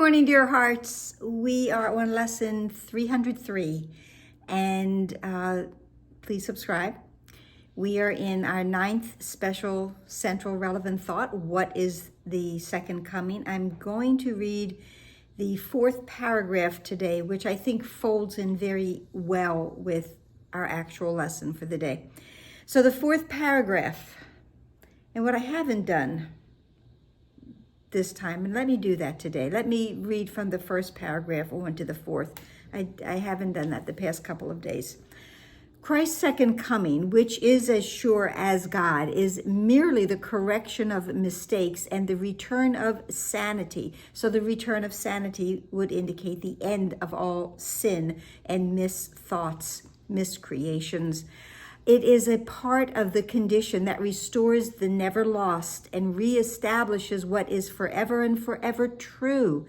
morning, dear hearts. We are on lesson 303, and please subscribe. We are in our 9th special central relevant thought. What is the second coming? I'm going to read the 4th paragraph today, which I think folds in very well with our actual lesson for the day. So the 4th paragraph, and what I haven't done this time, and let me do that today. Let me read from the 1st paragraph on to the 4th. I haven't done that the past couple of days. Christ's second coming, which is as sure as God, is merely the correction of mistakes and the return of sanity. So the return of sanity would indicate the end of all sin and misthoughts, miscreations. It is a part of the condition that restores the never lost and reestablishes what is forever and forever true.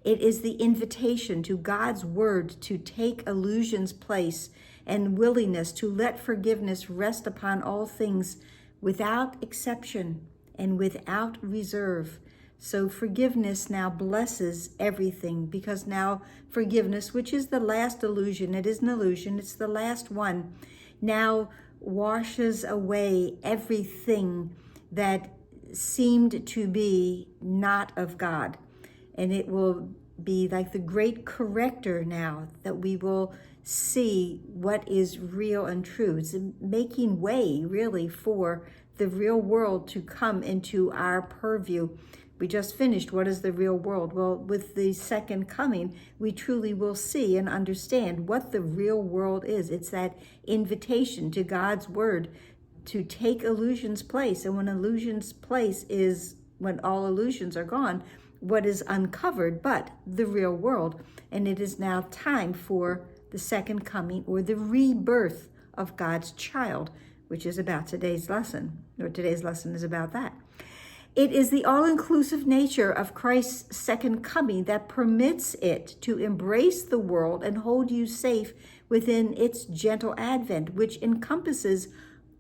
It is the invitation to God's word to take illusion's place and willingness to let forgiveness rest upon all things without exception and without reserve. So forgiveness now blesses everything, because now forgiveness, which is the last illusion, it is an illusion, it's the last one, now washes away everything that seemed to be not of God. And it will be like the great corrector now, that we will see what is real and true. It's making way really for the real world to come into our purview. We just finished what is the real world. Well, with the second coming, we truly will see and understand what the real world is. It's that invitation to God's word to take illusion's place. And when illusion's place is when all illusions are gone, what is uncovered but the real world. And it is now time for the second coming, or the rebirth of God's child, which is about today's lesson, or today's lesson is about that. It is the all-inclusive nature of Christ's second coming that permits it to embrace the world and hold you safe within its gentle advent, which encompasses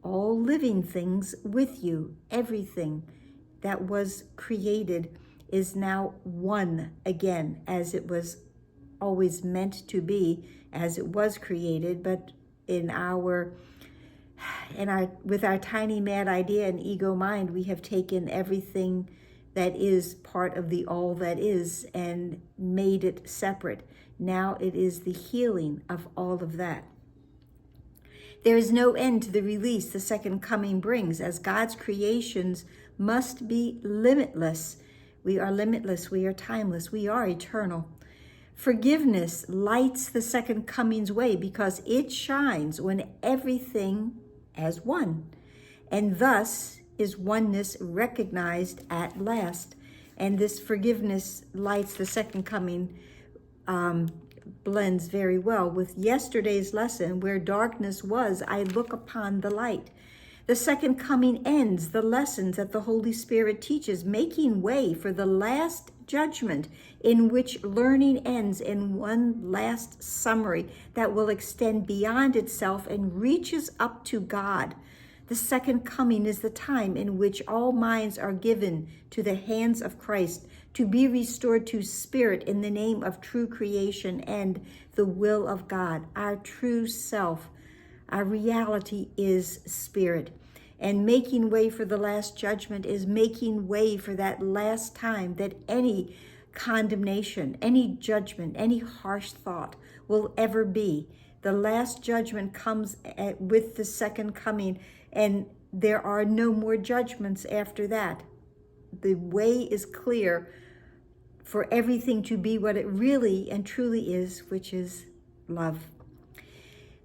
all living things with you. Everything that was created is now one again, as it was always meant to be, as it was created. But with our tiny mad idea and ego mind, we have taken everything that is part of the all that is and made it separate. Now it is the healing of all of that. There is no end to the release the second coming brings, as God's creations must be limitless. We are limitless, we are timeless, we are eternal. Forgiveness lights the second coming's way because it shines when everything as one, and thus is oneness recognized at last. And this forgiveness lights the second coming blends very well with yesterday's lesson, where darkness was, I look upon the light. The second coming ends the lessons that the Holy Spirit teaches, making way for the last judgment, in which learning ends in one last summary that will extend beyond itself and reaches up to God. The second coming is the time in which all minds are given to the hands of Christ to be restored to spirit in the name of true creation and the will of God. Our true self, our reality is spirit. And making way for the last judgment is making way for that last time that any condemnation, any judgment, any harsh thought will ever be. The last judgment comes with the second coming, and there are no more judgments after that. The way is clear for everything to be what it really and truly is, which is love.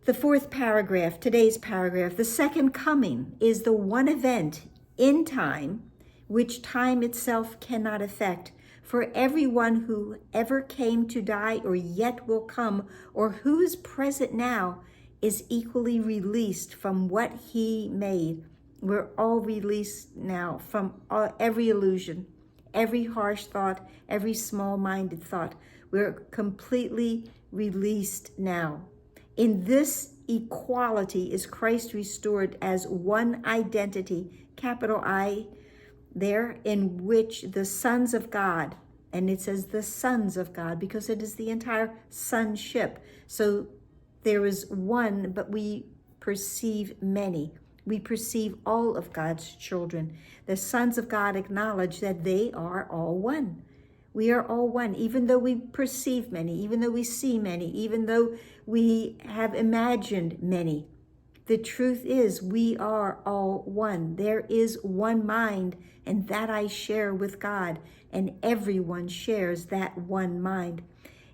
The 4th paragraph, today's paragraph, the second coming is the one event in time which time itself cannot affect. For everyone who ever came to die or yet will come, or who is present now, is equally released from what he made. We're all released now from every illusion, every harsh thought, every small-minded thought. We're completely released now. In this equality is Christ restored as one identity, capital I there, in which the sons of God And it says the sons of God, because it is the entire sonship. So there is one, but we perceive many. We perceive all of God's children. The sons of God acknowledge that they are all one. We are all one, even though we perceive many, even though we see many, even though we have imagined many. The truth is, we are all one. There is one mind, and that I share with God, and everyone shares that one mind.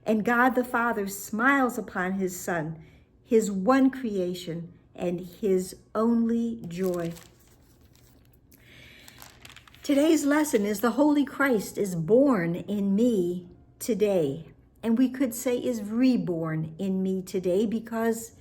And God the Father smiles upon his Son, his one creation, and his only joy. Today's lesson is the Holy Christ is born in me today. And we could say is reborn in me today, because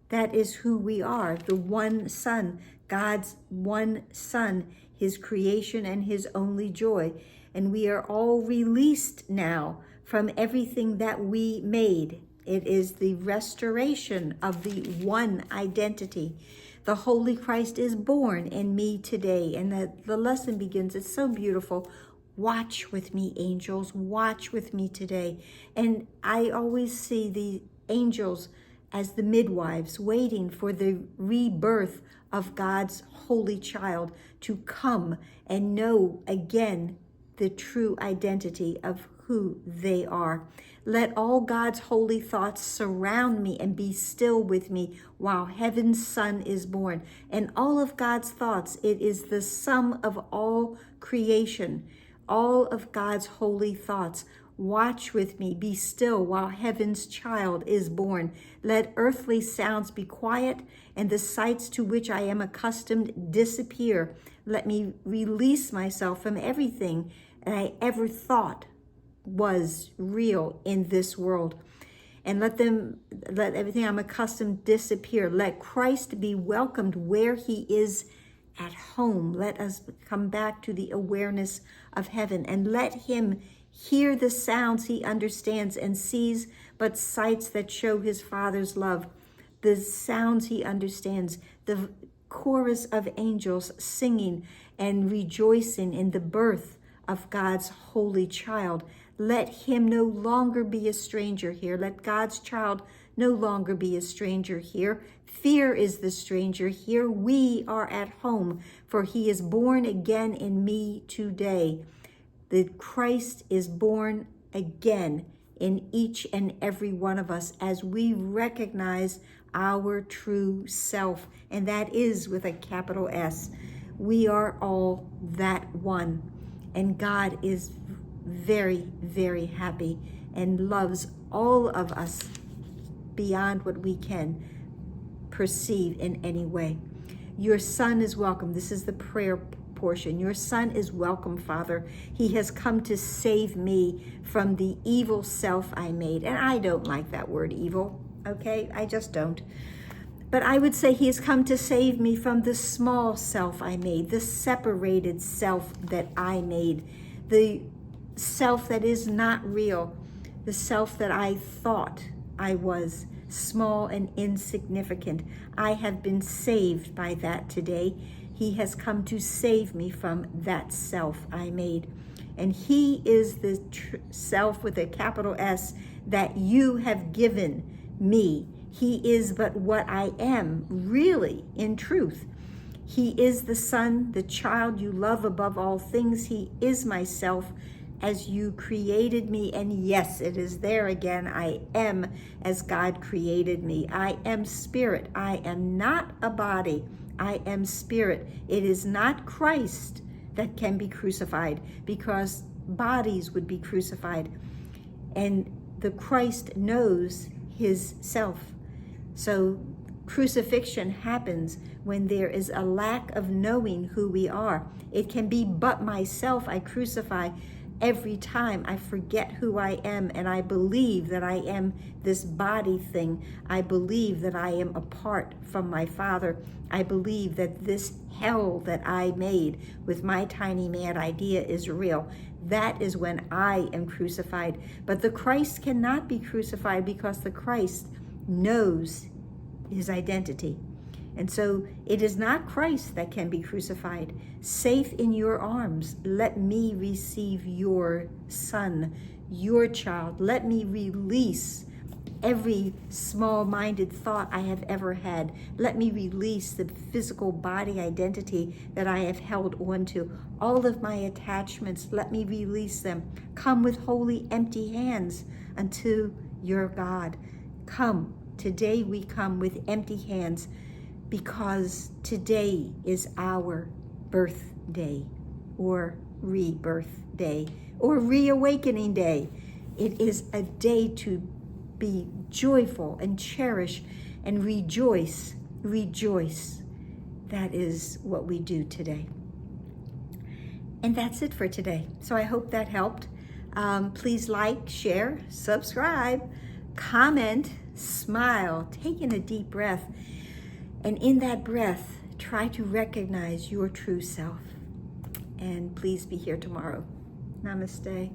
that is who we are, the one Son, God's one Son, his creation and his only joy. And we are all released now from everything that we made. It is the restoration of the one identity. The Holy Christ is born in me today. And the lesson begins. It's so beautiful. Watch with me, angels. Watch with me today. And I always see the angels as the midwives waiting for the rebirth of God's holy child to come and know again the true identity of who they are. Let all God's holy thoughts surround me and be still with me while heaven's Son is born. And all of God's thoughts, it is the sum of all creation, all of God's holy thoughts. Watch with me, be still while heaven's child is born. Let earthly sounds be quiet and the sights to which I am accustomed disappear. Let me release myself from everything that I ever thought was real in this world. And let everything I'm accustomed disappear. Let Christ be welcomed where he is at home. Let us come back to the awareness of heaven, and let him hear the sounds he understands and sees, but sights that show his Father's love. The sounds he understands, the chorus of angels singing and rejoicing in the birth of God's holy child. Let him no longer be a stranger here. Let God's child no longer be a stranger here. Fear is the stranger here. We are at home, for he is born again in me today. The Christ is born again in each and every one of us as we recognize our true self, and that is with a capital S. We are all that one, and God is very, very happy and loves all of us beyond what we can perceive in any way. Your Son is welcome. This is the prayer portion. Your Son is welcome, Father. He has come to save me from the evil self I made. And I don't like that word evil, okay? I just don't. But I would say he has come to save me from the small self I made, the separated self that I made, the self that is not real, the self that I thought I was, small and insignificant. I have been saved by that today. He has come to save me from that self I made. And he is the self with a capital S that you have given me. He is but what I am, really, in truth. He is the Son, the child you love above all things. He is myself as you created me. And yes, it is there again. I am as God created me. I am spirit. I am not a body. I am spirit. It is not Christ that can be crucified, because bodies would be crucified. And the Christ knows his self. So crucifixion happens when there is a lack of knowing who we are. It can be but myself I crucify every time I forget who I am, and I believe that I am this body thing. I believe that I am apart from my Father. I believe that this hell that I made with my tiny mad idea is real. That is when I am crucified. But the Christ cannot be crucified, because the Christ knows his identity. And so it is not Christ that can be crucified. Safe in your arms, let me receive your son, your child. Let me release every small-minded thought I have ever had. Let me release the physical body identity that I have held onto. All of my attachments, let me release them. Come with holy, empty hands unto your God. Come. Today we come with empty hands because today is our birthday or rebirth day or reawakening day. It is a day to be joyful and cherish and rejoice. Rejoice. That is what we do today. And that's it for today. So I hope that helped. Please like, share, subscribe, comment, smile, take in a deep breath. And in that breath, try to recognize your true self. And please be here tomorrow. Namaste.